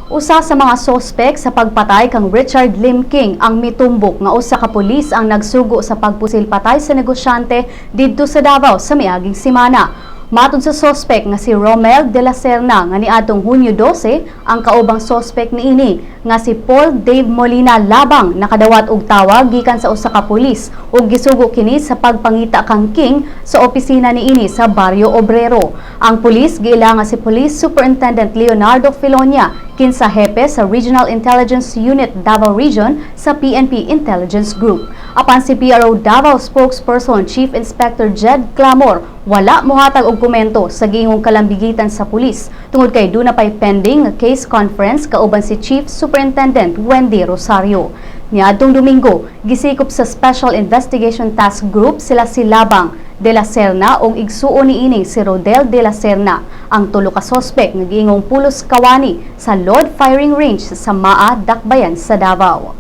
Usa sa mga sospek sa pagpatay kang Richard Lim King ang mitumbok nga usa ka pulis ang nagsugo sa pagpusil patay sa negosyante didto sa Davao sa miaging semana. Matod sa sospek nga si Romel de la Serna nga niadtong Hunyo 12, ang kaubang sospek niini nga si Paul Dave Molina labang nakadawat og tawag gikan sa usa ka pulis ug gisugo kini sa pagpangita kang King sa opisina niini sa Barrio Obrero. Ang pulis giila nga si Police Superintendent Leonardo Filonia kinsa hepe sa Regional Intelligence Unit Davao Region sa PNP Intelligence Group. Apan si PRO Davao spokesperson Chief Inspector Jed Clamor wala mohatag og komento sa giingong kalambigitan sa pulis tungod kay duna pay pending case conference kauban si Chief Superintendent Wendy Rosario. Niadtong Domingo, gisikop sa Special Investigation Task Group sila si Labang de la Serna ug igsuo niini si Rodel de la Serna, ang tulo ka sospek nga giingong Pulis Kawani sa Lord Firing Range sa Maa, Dakbayan sa Davao.